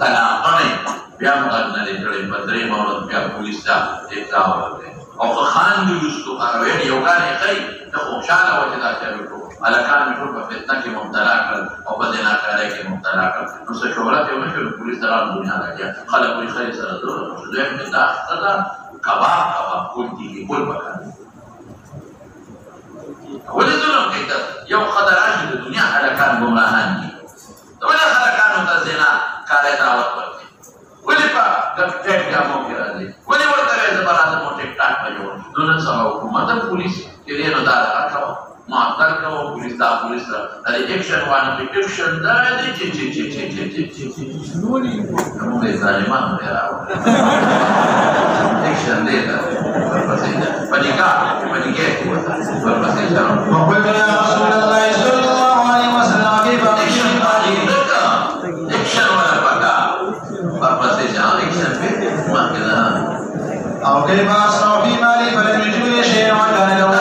تنا باندې بیا موږ نه لري په درې مورد بیا پولیس ته اطلاع ورکړه او خان د یوسف هغه یو کار یې کوي ته خوشاله و چې دا چلو الکان ټول په فتنه کې مبتلا کړ او په دنا کارای کې مبتلا کړ نو څه شهرت یو نشو پولیس دران دنیا راځي خلک وي خیر سره دوه دوی په دا دا کباب کول دي کول پکاره ولې ظلم کوي یو خدای د دنیا الکان ګمراهان دي ولې خلکانو ته زنا کارای دعوت ورکړي ولې په ټیک ګامو کې راځي ولې ورته زبرانه مو ټیک ټاک پجو نو نن سبا حکومت پولیس کې نه دا راکاو ما ترکو پولیس دا پولیس دا اکشن وانه اکشن دا دي نوري نو دې ظالمان دی راو اکشن دې دا ورپسې پنیکا پنیکې ورپسې ځم وقل يا رسول الله صلى الله عليه وسلم كيف اکشن باندې اکشن ولا پکا ورپسې ځم اکشن په ما کې او كيف اصنع في مالي فلم يجب شيئا وكان له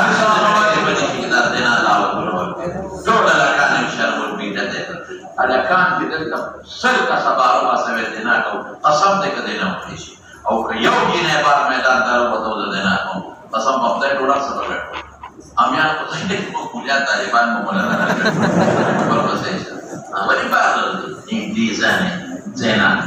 الکان چې دلته سر کا سبارو واسه دینا کو قسم دې کده نه وکړي او که یو جنې بار میدان دارو وته دینا کو قسم په خپل ډوړه سره وکړو امیان په څنګه کو کولیا طالبان مو مولانا ورپسې ولی بار دې ځانه زینات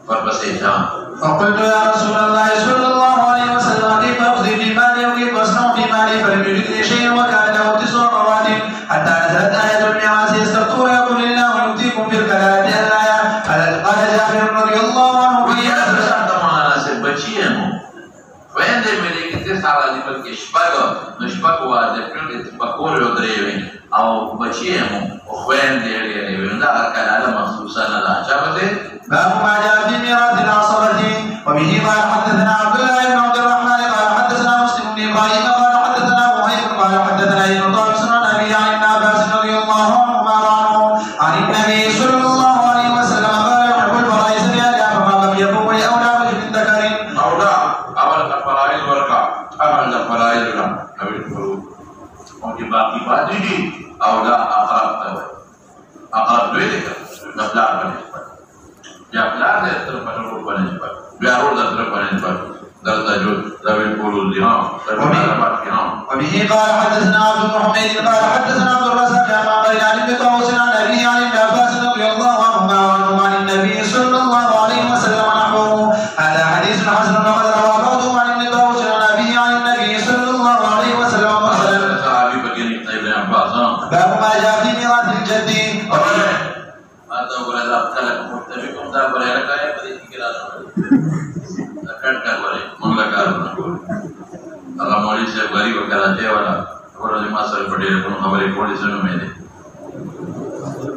ورپسې ځم فقلت يا رسول الله صلى الله عليه وسلم كيف أخذي في مالي وكيف أصنع في مالي فلم يجد لي شيئا وكان له 9 قوات حتى نزلت آية الميراث يستفتون يقول الله يؤتيكم في الكلالة الآية قال جابر رضي الله عنه في أسر معنا سبتشيهم وين دې ملي کې سارا دې بلکې شپږ واځي کړل پکور یو درې او بچيهم او وين دې دا کلاله مخصوصا نه راځي باب ما جاء في ميراث العصبة وبه قال حدثنا عبد الله بن عبد الرحمن قال حدثنا مسلم بن ابراهيم قال حدثنا وهيب قال حدثنا ابن طارق عن ابي عن ابن عباس رضي الله عنهما عن النبي صلى الله عليه وسلم قال يحب الفرائض بأداء فما لم يكن ولأولى رجل ذكر أولى أول الفرائض ورقة أول الفرائض لا أول الفروض وفي باقي بعده أولى أقرب ذلك نفلا بالنسبة یا پلار دې تر پټو باندې پات بیا ورو در باندې پات درته جو ذوي قولوا الذهام وبه قال حدثنا عبد الحميد قال حدثنا عبد الرزاق عن غيلان بن طاووس عن ابي عن ابن عباس رضي الله عنهما عن النبي صلى الله عليه وسلم نحوه هذا حديث حسن وقد روى بعضهم عن ابن طاووس عن ابي عن النبي صلى الله عليه وسلم قال صحابي بن ابن عباس باب ما جاء في ميراث الجد هذا هو الذي خلق متفقون دا بره لگایا په دې کې راځي کټ کار وره مونږ کارونه هغه مولوی صاحب غری وکړه ته ولا ورته ما سره په ډېر په خبرې کولې سره مې دي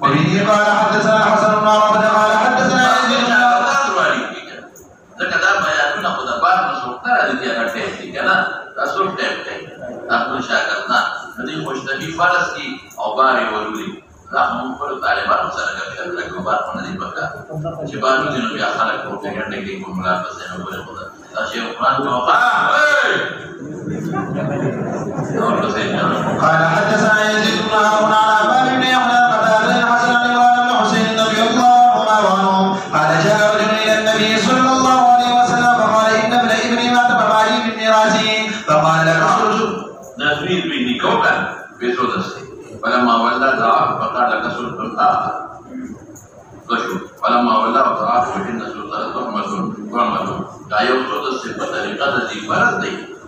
وبه قال حدثنا حسن بن عبد قال حدثنا يزيد بن Kadang bayarnya aku dapat masuk ada dia ada tiga na masuk tempe aku syakat na jadi mustahil faras ki awari waluli lah mumpul Taliban sana kan kita keluar mana di bakar sebab itu nabi akhlak ko pengen dek ko mulaka sana boleh boleh tasya Quran ko قال حدثنا يزيد بن هارون عن عباد بن يحيى قتادة بن حسن بن حسين رضي الله عنه قال جاء رجل الى النبي صلى الله عليه وسلم فقال ان ابن ابني مات فمالي من ميراثه فقال لك اخرج نفريد بني كوكب بسودسي فلما ولى ضعف فقال لك سلطان اخر فلما ولى ضعف وإن سلطان رحمة لا يقصد الصفة طريقة ذي فرض دي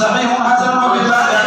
صحيح حسن وفي ذلك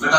mereka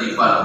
ذي فرض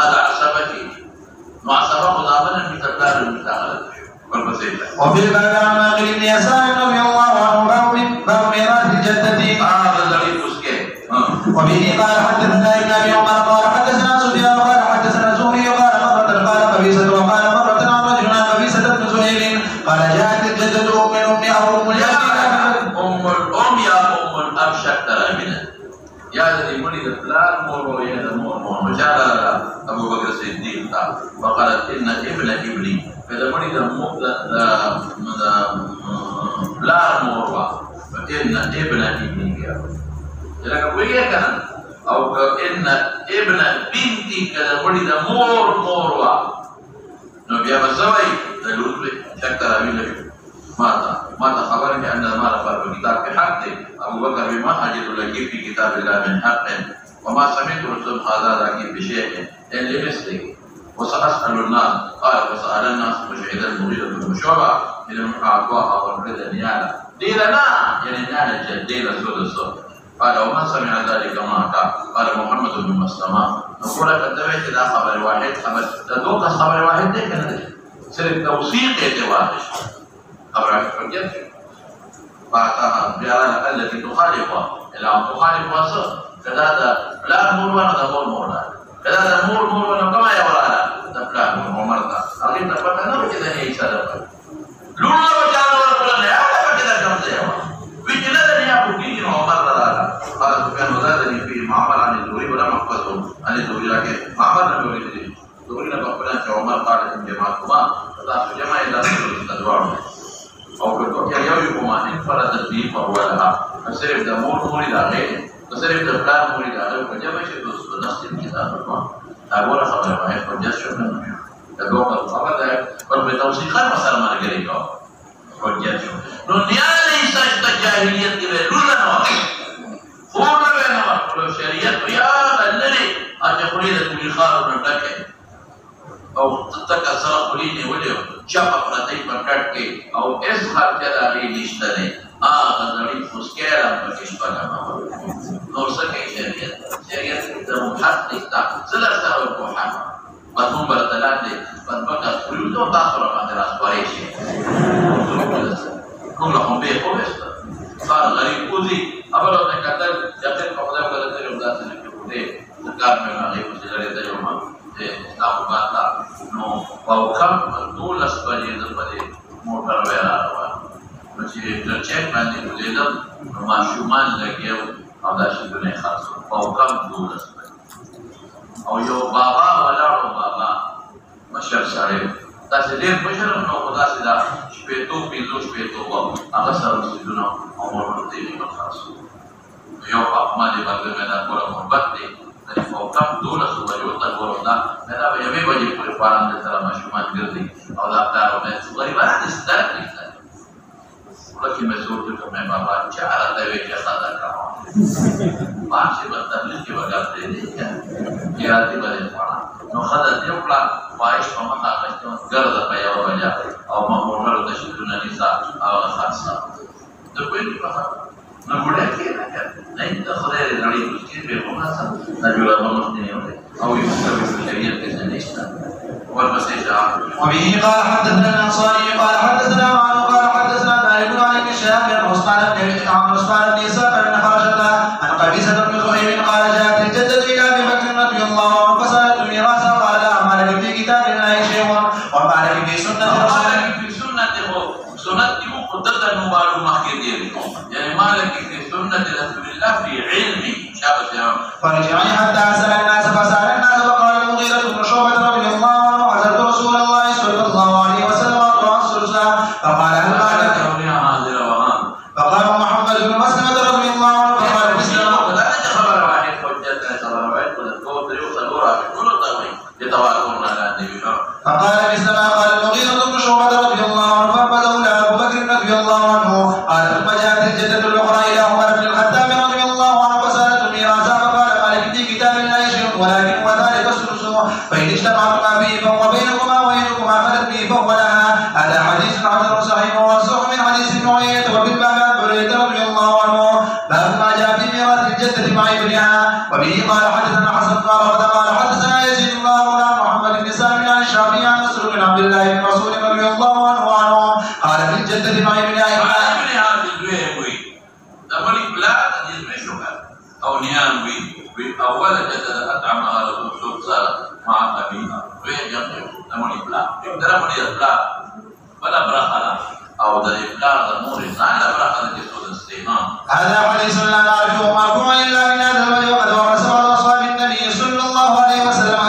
هذا عصبتي معصبة مضامن المتبلغ المتعال وفي الباب عن ماقل بن يسار رضي الله عنه باب ميراث الجدة وبه قال حدثنا ابن ابي عمر قال حدثنا سفيان قال حدثنا زهري قال مرة قال قبيصة وقال مرة عن رجل عن قبيصة بن زهير قال جاءت الجدة ام الام او ام الجد ام الام يا ام الاب شكر منه يا الذي ولد فلان مور ويا مور وجاء ابو بكر الصديق فقالت ان ابن ابني فإذا ولد لا موروا فإن ابن ابني jadi kalau kan أو إن ابن بنتي كذا ولد موروا نبي أبا سوي تلوث شكر أبي ماذا خبرني أن ما رفع الكتاب بحق أبو بكر بما أجد لك في كتاب الله من حق وما سمعت رسول هذا لك بشيء إلا مثلك وسأسأل الناس قال وسأل الناس مشهدا المغيرة بن شعبة إلى أعطاها والرضا نيالا ديلنا يعني نيالا جديل سود الصوت قال ومن سمع ذلك معك قال محمد بن مسلمة نقول كتبت إلى خبر واحد تدوك خبر واحد دي كان سرق توثيق يتواحش خبر واحد فجأة فأعطاها بيانا التي تخالفها إلى أن تخالفها صف كذا لا نور ولا دمور مولا كذا مور ولا كما يورانا تبلا مور مرتا أغيب تبقى نور كذا هي سادة لولا بجانا ولا كلا نعلا فكذا كم زيوا ويجنا دنيا بكين عمر رالا قال سفيان وزادني في معمر عن الزهري ولا محفظهم عن الزهري لكن معمر نبي الزهري نبقى عمر قال إن جماعتهما فتاة جماعة إلا تدوارهم أو كتوكيا يويكما انفردت به فهو لها فسرب دمور موري غيره فسرب دبلان موري غيره فجمع شيء نص الكتاب أقول خبر واحد فجأة شكرا تدوق الخبر ده والبتوثيق المسألة ما نقريكا فجأة شكرا دنيا ليس الجاهلية كده لولا نوع فورنا بينما ولو شريعة يا الذي أجبري لكم الخار من لك أو تتكسر قليني وليو شفق لدي بركات كي أو إسخر كده لي نشتني غزالي فسكيرا فكشفا كما نور سكي شريعة إذا محدث سلر سهو الكوحان مضمون برطلات لي فانبقى قلوب دو تاثر عن الأسواريشي كم لهم بيه قوبستا صار غريب قوزي أبلو تكتل يقين قبضاء وقدر تلو ذات الكبودي تكار من غيب وسيجاري تلوما Tahu kata, no, paukam betul sebagai motor berapa, masih tercek nanti boleh masukman lagi ada sebenarnya khas, paukam betul sebagai. Ayo baba wala baba, masyarakat sahib. Tasdir masyarakat no kita sudah sepetu pintu sepetu bab, agak sarus itu no, amor berarti khas. Ayo pak mali bagaimana kurang berbakti. Dari paukam dulu sebagai utar corona, mereka banyak baju perempuan dan dalam masyarakat gerti, awalnya orang sebagai mana disedar kita. Lagi mesur tu kami bawa cara dewi jasa dan kawan. Masih bertemu di bagian ini, kira-kira di mana? نو خدای یو پلان فایش په مخه اخیستو ګرځه په یو وجه او ما موټر ته شتونه نيسا او خاصه د کوی په نو وړه کې نه د خدای د نړۍ چې به ومناسب د جوړه مونږ او یو څه په شریعت کې نشته وبه قال حدثنا الانصاري قال حدثنا معن قال حدثنا مالك عن ابن شهاب عن عثمان بن اسحاق بن خرشة عن قبيصة بن زهير قال جاءت الجدة الى ابي بكر رضي الله عنه فسالت ميراثا قال لا ما لك في كتاب الله شيء وما لك في سنة رسول سنة مقدسة معلومة كثير يعني ما لك في سنة رسول الله في علمي شابه فرجعني حتى سأل الناس فسأل الناس فقال المغيرة بن شعبة رضي الله عنه عزلت رسول الله صلى الله عليه وسلم أطلع الثلثا فقال هل بعدك فقال محمد بن مسلمة رضي الله عنه فقال مسلم خبر واحد فقال مسلم قال المغيرة بن شعبة رضي الله عنه فأخبره أبو بكر رضي الله عنه قال ثم جاءت الجدة الأخرى إلى عمر بن الخطاب رضي الله عنه فسألته ميراثا فقال ما لك في كتاب الله شيء ولكن وذلك الثلث فإن اجتمعتما فيه فهو بينكما وبينكما فلت به فهو لها. هذا حديث حسن صحيح وصح من حديث ابن عيينة وفي الباب عن بريدة رضي الله عنه باب ما جاء في ميراث الجدة مع ابنها. وبه قال حدثنا حسن قال حدثنا يزيد الله مولى محمد بن سالم عن الشافعي عن مسروق بن عبد الله بن مسعود رضي الله عنه قال في الجدة مع ابنها او نيان وي اول جدد اطعمها الرسول صلى مع ابيها ويجمع نموني بلا درموني بلا بلا برخلا او د ابلاغ امور ځان لا برخلا کې څه استعمال. هذا حديث لا نعرفه مرفوعا الا من هذا الوجه وقد ورثه اصحاب النبي صلى الله عليه وسلم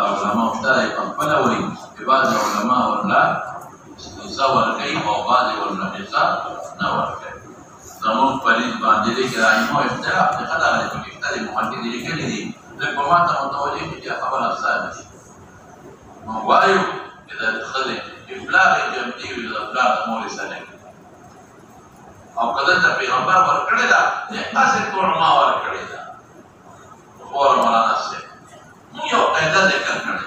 علماء مختلف فلوري بعض علماء ولا صور کوي او بعض ورنفسا نه ورکوي. زموږ پرید باندې کې راځمو اختلاف د خدای په اختلاف محدد لیکلي دي لکه ما ته متوجه دي چې خبره ثابت شي. نو وایو اذا خدای ابلاغ جمعي او ابلاغ امور سنه او کله ته پیغمبر ورکړی دا نه اسه علماء ورکړی دا اور مولانا سره یو قاعده ذکر کړل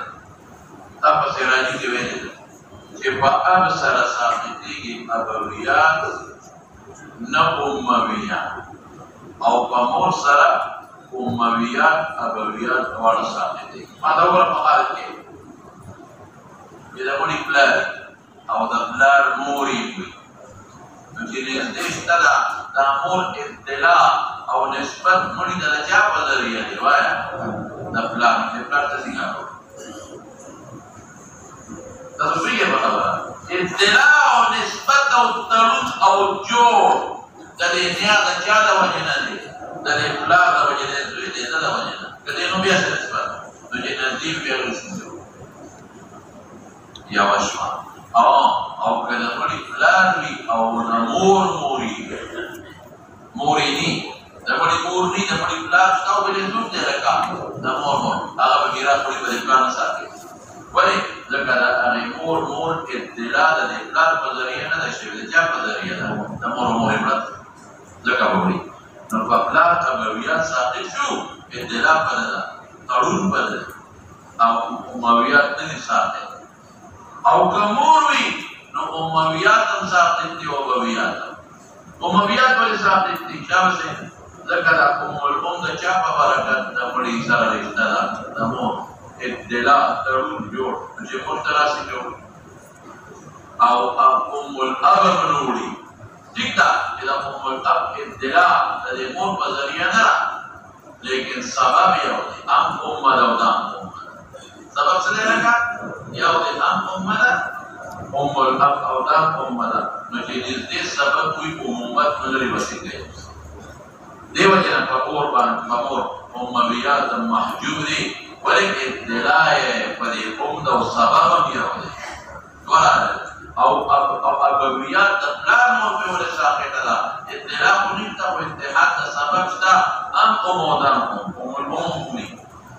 تاسو راځي دی ویل چې په اب سره ثابتېږي ابویات نه امویات او په مور سره امویات ابویات دواړه ثابتېږي. ما دا وګوره په حال کې چې د مړي پلار او د پلار مورې وي نو چې نږدې شته دا مور ابتلا او نسبت مړي د چا په ذریعه دی وایه د پلار ته څنګه تصویه بخبره ابتلاء او نسبت او تړون او جوړ د دې نه د چا د وجه نه دی د دې پلا د وجه نه دوی دې نه د وجه نه کله نو بیا سره نسبت د دې نزدیک بیا وشو یا وشو او کله وړي پلان وی او نمور مورینی د وړي مورنی د وړي پلان تاو به دې څه لکه د مور هغه به میراث وړي په پلان ساتي ولی لکه دا مور ابتلاء د ابلاغ په ذریعه نه ده شوې د چا په ذریعه ده د مور ابلاغ ځکه وړي نو په ابلاغ ابویات ساقط شو ابتلاء په ده تړون په ده او امویات نه ساقط او که مور وي نو امویات هم ساقط دي او ابویات ولې ساقط دي شابه ځکه دا د چا په برکت د مړي سره رشته ده د مور ابتلاء تړون جوړ چې مشتراسي جوړ او الاب منوړي ٹھیک ده چې دا الاب ابتلاء د مور په ذریعہ نه لیکن سبب یو دی او دا سبب څه دی لکه یو دی الاب او دا نو چې دې سبب وي عمومت نه لري وسیله دیو جنا په اور باندې امویات محجوب دي ولكن ابتلاء فدي قمد وسبب يهودي ولا او ابويات تقلان موفي ولا ساقطة دا ابتلاء قنيتا واتحاد سبب شتا امودان الامومي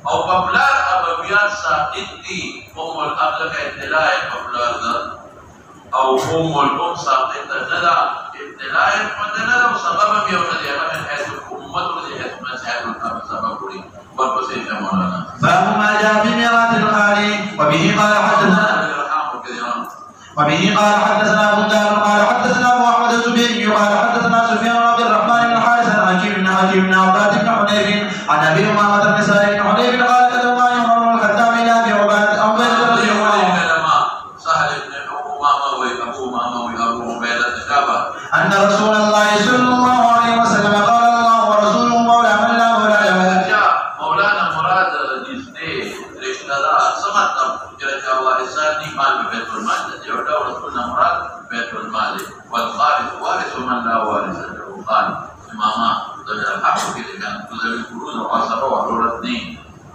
او قبلار ابويات ساقط دي الاب لك ابتلاء قبلار دا او الام ساقطة جدا ابتلاء مدنا وسبب يوم القيامة من حيث الأمة ومن حيث سبب لي والبصير مولانا. باب ما جاء في ميراث الخالي. وبه قال حدثنا أبو داود قال حدثنا أبو أحمد الزبيري قال حدثنا سفيان بن عبد الرحمن بن الحارث عن حكيم بن عباد بن حنيف عن أبي أمامة بن سالم بن حنيف قال كتب الله عمر بن الخطاب إلى أبي عبيدة رضي الله عنه أن رسول الله صلى الله عليه وسلم قال الله ورسوله مولى من لا مولى له. مولانا مراد جسدي رشتہ دار سمجھتا کہ اللہ حسانی مال بیت المال جوڑا ورسولنا مراد بیت المال والخارج وارث من لا وارث له قال اماما ذوي الحق كده ذوي القرون وعصبه وعرورتني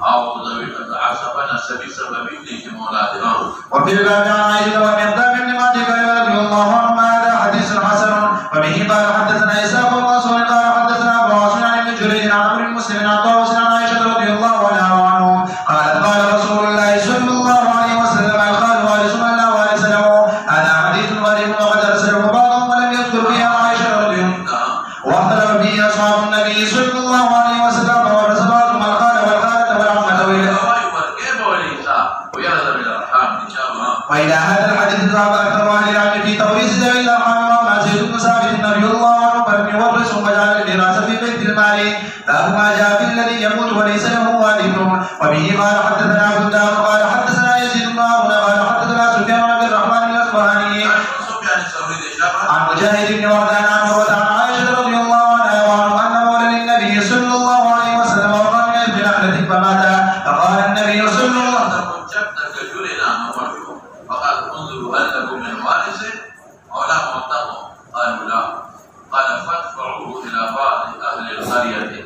او ذوي عصبنا سبب ابنه مولانا. وفي الباب عن عائشة ومقدام بن مالك رضي الله عنه هذا حديث حسن. وبه قال حدثنا إسحاق بن منصور قال حدثنا أبو عاصم عن ابن جريج عن عمرو بن مسلم عن طاووس عن عائشة رضي الله عنه قالت قال رسول الله صلى الله عليه وسلم الخال وارث من لا وارث له. هذا حديث غريب وقد أرسله بعضهم ولم يذكر فيها عائشة رضي الله عنها. واختلف فيه أصحاب النبي صلى الله عليه وسلم فورث بعضهم الخال والخالة والعمة وإلى هذا الحديث ذهب أكثر أهل العلم في توريث ذوي الأرحام وأما زيد بن ثابت رضي الله عنه فلم يورث وجعل الميراث في بيت المال. باب ما جاء في الذي يموت وليس له والد. وبه قال حدثنا أبو داود قال حدثنا يزيد بن هارون قال حدثنا سفيان بن عبد الرحمن الأصبهاني عن مجاهد بن وردان عن عروة عن عائشة رضي الله عنها وعنه أن مولى للنبي صلى الله عليه وسلم وقال من ابن نخلة فمات فقال النبي صلى الله عليه وسلم فقال انظروا هل لكم من وارث او لا معتقد قالوا لا قال فادفعوه الى بعض اهل القريه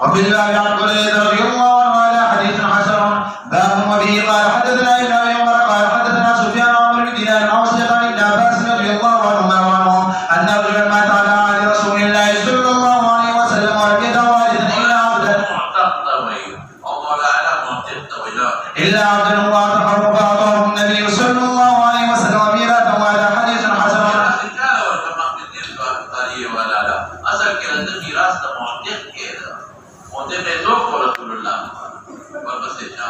وفي الباب عن بريدة رضي الله عنه هذا حديث حسن. باب وبه قال حدثنا ابن ابي عمر قال حدثنا سفيان عن عمرو بن دينار عن وصية عن ابن عباس رضي الله عنهما وعنه أن رجلا مات على عهد رسول الله صلى الله عليه وسلم ولم يدع والدا إلا عبدا واعتقه فأعطاه النبي صلى الله عليه وسلم ميراثا. وهذا حديث حسن.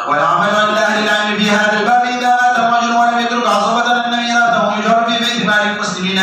والعمل عند أهل العلم في هذا الباب إذا مات الرجل ولم يترك عصبة أن ميراثه يجر في بيت مال المسلمين